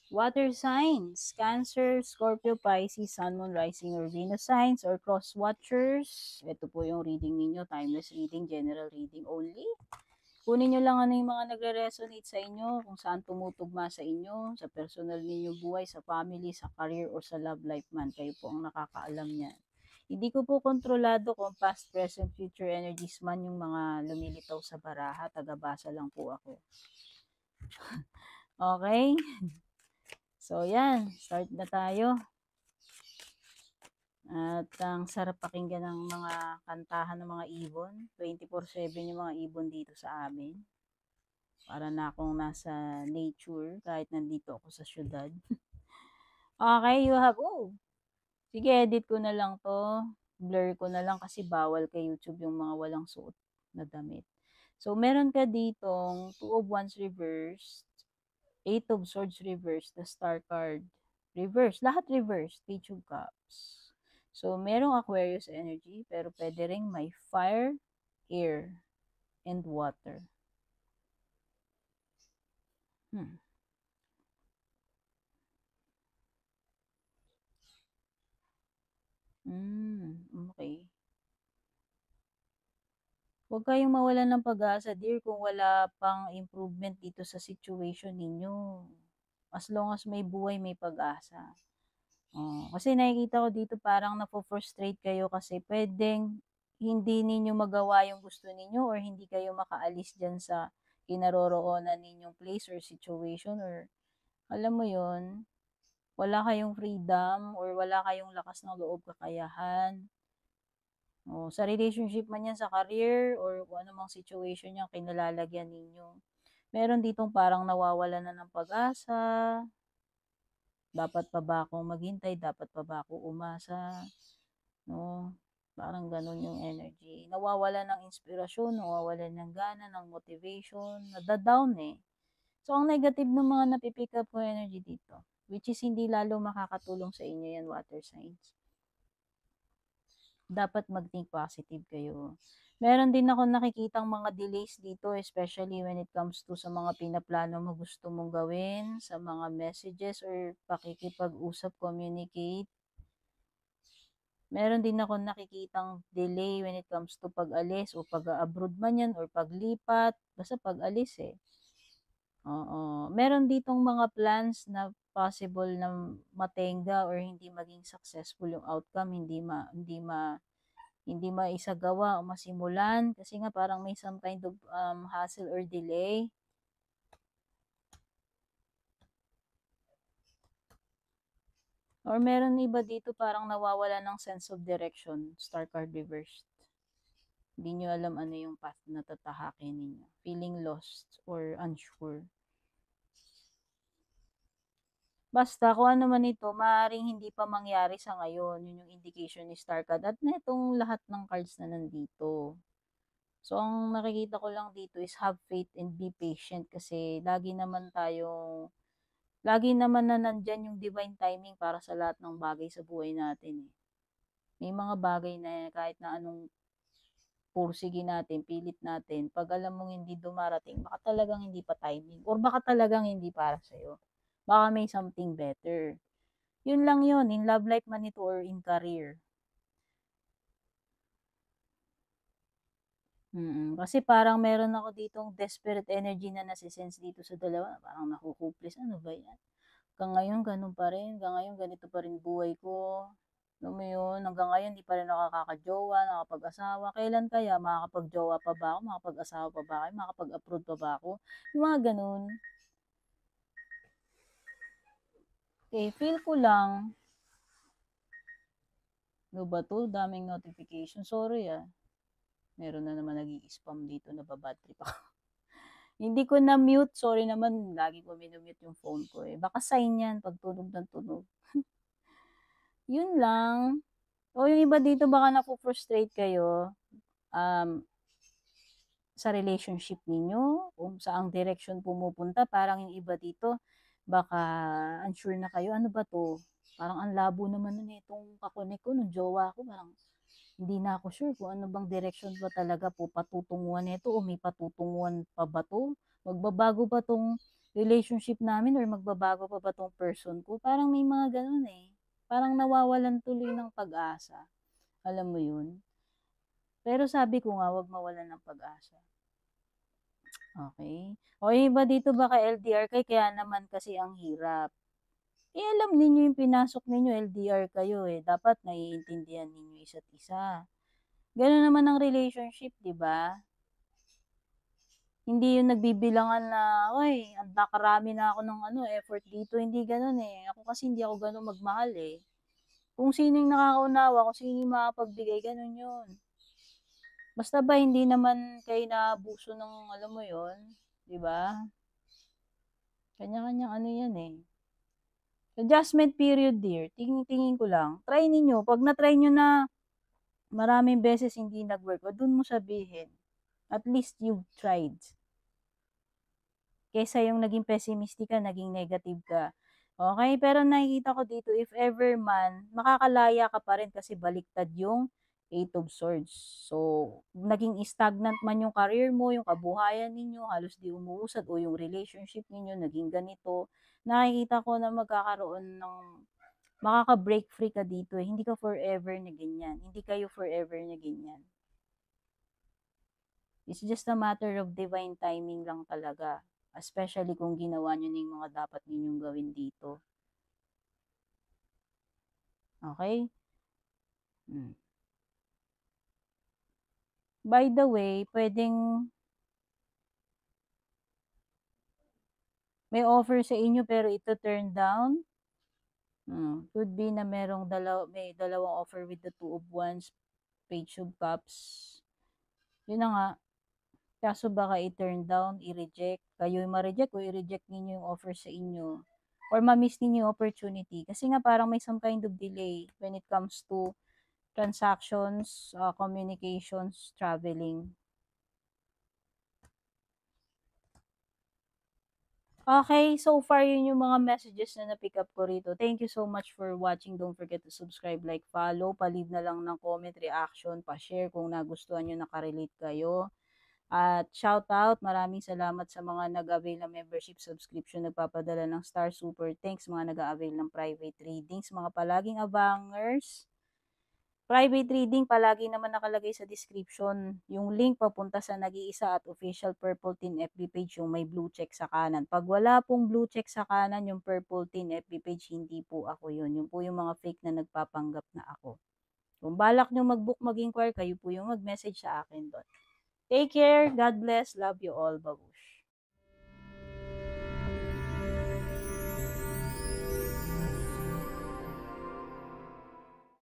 Water signs, Cancer, Scorpio, Pisces, Sun, Moon, Rising, or Venus signs, or cross watchers. Ito po yung reading ninyo, timeless reading, general reading only. Kunin nyo lang ano yung mga nagre-resonate sa inyo, kung saan tumutugma sa inyo, sa personal ninyong buhay, sa family, sa career, or sa love life man. Kayo po ang nakakaalam niyan. Hindi ko po kontrolado kung past, present, future energies man yung mga lumilitaw sa baraha. Tagabasa lang po ako. Okay? So, yan. Start na tayo. At ang sarap pakinggan ng mga kantahan ng mga ibon. 24/7 yung mga ibon dito sa amin. Para na akong nasa nature kahit nandito ako sa syudad. Okay, you have, sige, edit ko na lang to. Blur ko na lang kasi bawal kay YouTube yung mga walang suot na damit. So, meron ka ditong 2 of Wands reversed, 8 of Swords reversed, the Star card reverse. Lahat reverse, Page of Cups. So, merong Aquarius energy, pero pwede ring may fire, air, and water. Hmm. Okay. Huwag kayong mawalan ng pag-asa, dear, kung wala pang improvement dito sa situation ninyo. As long as may buhay, may pag-asa. Kasi nakikita ko dito parang napofrustrate kayo kasi pwedeng hindi ninyo magawa yung gusto ninyo or hindi kayo makaalis dyan sa kinaroroonan ninyong place or situation or alam mo yon, wala kayong freedom or wala kayong lakas ng loob, kakayahan. Sa relationship man yan, sa career, or kung ano mang situation yan, kinalalagyan ninyo. Meron ditong parang nawawala na ng pag-asa. Dapat pa ba akong maghintay? Dapat pa ba ako umasa? No? Parang ganun yung energy. Nawawala ng inspirasyon, nawawala ng gana, ng motivation, nadadown eh. So, ang negative ng mga napipick up ko energy dito, which is hindi lalo makakatulong sa inyo yan, water signs. Dapat mag-think positive kayo. Meron din ako nakikitang mga delays dito, especially when it comes to sa mga pinaplano mo gusto mong gawin, sa mga messages or pakikipag-usap, communicate. Meron din ako nakikitang delay when it comes to pag-alis o pag-abroad man yan or paglipat, basta pag-alis eh. Oo. Meron ditong mga plans na possible na matenga or hindi maging successful yung outcome, hindi maisagawa o masimulan kasi nga parang may some kind of hassle or delay. Or meron iba dito parang nawawala ng sense of direction, star card reversed. Hindi nyo alam ano yung path na tatahakin ninyo. Feeling lost or unsure. Basta kung ano man ito, maaaring hindi pa mangyari sa ngayon. Yun yung indication ni star card. At netong lahat ng cards na nandito. So, ang nakikita ko lang dito is have faith and be patient kasi lagi naman na nandyan yung divine timing para sa lahat ng bagay sa buhay natin eh. May mga bagay na kahit na anong pursige natin, pilit natin, pag alam mong hindi dumarating, baka talagang hindi pa timing or baka talagang hindi para sa'yo. Baka may something better. Yun lang yun, in love life man ito or in career. Kasi parang meron ako ditong desperate energy na nasisense dito sa dalawa. Parang nakuhopeless. Ano ba yan? Hanggang ngayon, ganun pa rin. Hanggang ngayon, ganito pa rin buhay ko. Alam mo yun, hanggang ngayon, di pa rin ako nakakajowa, nakapag-asawa. Kailan kaya makakapag-jowa pa ba ako? Makakapag-asawa pa ba ako? Makakapag-upload pa ba ako? Yung mga ganun. Okay, feel ko lang. Ano ba to? Daming notification. Sorry ah. Meron na naman nag-i-spam dito na babad trip ako. Hindi ko na mute. Sorry naman, lagi ko minumute yung phone ko eh. Baka sign yan pag tunog ng tunog. Yun lang. O yung iba dito baka napo-frustrate kayo sa relationship ninyo, kung saang direction pumupunta. Parang yung iba dito, baka unsure na kayo, ano ba to? Parang ang labo naman nun itong kakonek ko, nung jowa ko, parang hindi na ako sure kung ano bang direction ba talaga po patutunguhan nito o may patutunguhan pa ba to? Magbabago ba tong relationship namin or magbabago pa ba 'tong person ko? Parang may mga gano'n, eh. Parang nawawalan tuloy ng pag-asa, alam mo 'yun? Pero sabi ko nga, 'wag mawalan ng pag-asa, okey? O yung iba dito baka LDR kayo kaya naman kasi ang hirap. Eh, alam ninyo yung pinasok ninyo LDR kayo, eh, dapat naiintindihan ninyo isa't isa. Gano'n naman ang relationship, 'di ba? Hindi yung nagbibilangan na, "Uy, nakarami na ako ng ano, effort dito." Hindi gano'n, eh. Ako kasi hindi ako gano'n magmahal, eh. Kung sino yung nakakaunawa, kung sino yung makapagbigay, gano'n yun. Basta ba hindi naman kayo naabuso ng alam mo yon, 'di ba? Kanya-kanyang ano 'yan, eh. Adjustment period dear, tingin-tingin ko lang, try ninyo, 'pag na-try niyo na maraming beses hindi nag-work, o dun mo sabihin, at least you've tried. Kaysa yung naging pessimistic ka, naging negative ka. Okay, pero nakikita ko dito if ever man, makakalaya ka pa rin kasi baliktad yung Eight of Swords. So, naging stagnant man yung career mo, yung kabuhayan ninyo, halos di umuusad, o yung relationship ninyo naging ganito, nakikita ko na magkakaroon ng makaka-break free ka dito, eh. Hindi ka forever na ganyan. Hindi kayo forever na ganyan. It's just a matter of divine timing lang talaga. Especially kung ginawa nyo na yung mga dapat ninyong gawin dito. Okay? Hmm. By the way, pwedeng may offer sa inyo pero ito turn down. Could be na may dalawang offer with the Two of Wands, Page of Cups. Yun na nga, kaso baka i-turn down, i-reject. Kayo yung ma-reject o i-reject ninyo yung offer sa inyo. Or ma-miss ninyo yung opportunity. Kasi nga parang may some kind of delay when it comes to transactions, communications, traveling. Okay, so far yun yung mga messages na na-pick up ko rito. Thank you so much for watching. Don't forget to subscribe, like, follow. Pa-leave na lang ng comment, reaction, pa-share kung nagustuhan nyo, nakarelate kayo. At shout out, maraming salamat sa mga nag-avail ng membership subscription, nagpapadala ng Star Super Thanks, mga nag-avail ng private readings, mga palaging abangers. Private reading, palagi naman nakalagay sa description yung link papunta sa Nag-iisa at official Purple Team FB page, yung may blue check sa kanan. Pag wala pong blue check sa kanan, yung Purple Team FB page, hindi po ako yun. Yun po yung mga fake na nagpapanggap na ako. Kung balak nyo mag-book, mag-inquire, kayo po yung mag-message sa akin doon. Take care, God bless, love you all, bye.